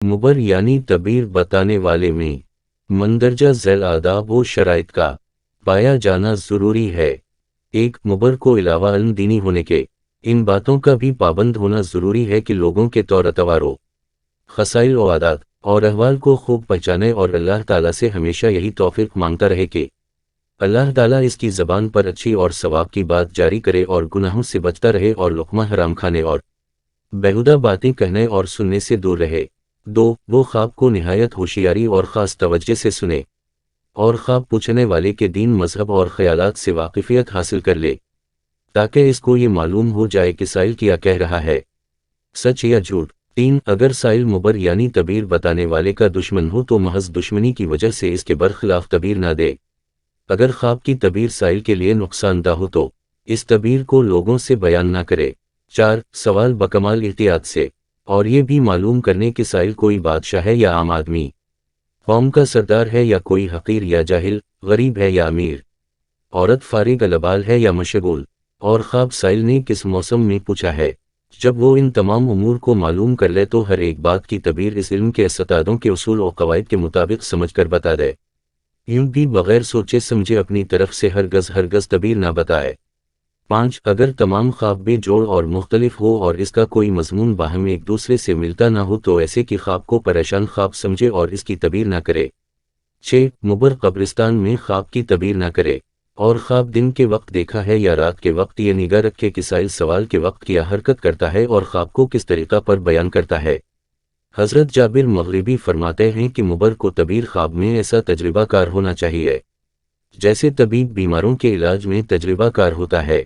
مبر یعنی تعبیر بتانے والے میں مندرجہ ذیل آداب و شرائط کا پایا جانا ضروری ہے۔ ایک مبر کو علاوہ علم دینی ہونے کے ان باتوں کا بھی پابند ہونا ضروری ہے کہ لوگوں کے طور اتواروں، خصائل و عادات اور احوال کو خوب پہچانے اور اللہ تعالیٰ سے ہمیشہ یہی توفیق مانگتا رہے کہ اللہ تعالیٰ اس کی زبان پر اچھی اور ثواب کی بات جاری کرے اور گناہوں سے بچتا رہے اور لقمہ حرام کھانے اور بیہودہ باتیں کہنے اور سننے سے دور رہے۔ 2. وہ خواب کو نہایت ہوشیاری اور خاص توجہ سے سنے اور خواب پوچھنے والے کے دین، مذہب اور خیالات سے واقفیت حاصل کر لے تاکہ اس کو یہ معلوم ہو جائے کہ سائل کیا کہہ رہا ہے، سچ یا جھوٹ۔ 3. اگر سائل مبر یعنی تعبیر بتانے والے کا دشمن ہو تو محض دشمنی کی وجہ سے اس کے برخلاف تعبیر نہ دے۔ اگر خواب کی تعبیر سائل کے لیے نقصان دہ ہو تو اس تعبیر کو لوگوں سے بیان نہ کرے۔ 4. سوال بکمال احتیاط سے اور یہ بھی معلوم کرنے کہ سائل کوئی بادشاہ ہے یا عام آدمی، قوم کا سردار ہے یا کوئی حقیر یا جاہل، غریب ہے یا امیر، عورت فارغ البال ہے یا مشغول، اور خواب سائل نے کس موسم میں پوچھا ہے۔ جب وہ ان تمام امور کو معلوم کر لے تو ہر ایک بات کی تعبیر اس علم کے استعدادوں کے اصول و قواعد کے مطابق سمجھ کر بتا دے۔ یوں بھی بغیر سوچے سمجھے اپنی طرف سے ہرگز تعبیر نہ بتائے۔ 5. اگر تمام خواب بے جوڑ اور مختلف ہو اور اس کا کوئی مضمون باہم ایک دوسرے سے ملتا نہ ہو تو ایسے کی خواب کو پریشان خواب سمجھے اور اس کی تعبیر نہ کرے۔ 6. مبر قبرستان میں خواب کی تعبیر نہ کرے اور خواب دن کے وقت دیکھا ہے یا رات کے وقت یہ نگاہ رکھے کہ سائل سوال کے وقت کیا حرکت کرتا ہے اور خواب کو کس طریقہ پر بیان کرتا ہے۔ حضرت جابر مغربی فرماتے ہیں کہ مبر کو تعبیر خواب میں ایسا تجربہ کار ہونا چاہیے جیسے طبیب بیماروں کے علاج میں تجربہ کار ہوتا ہے۔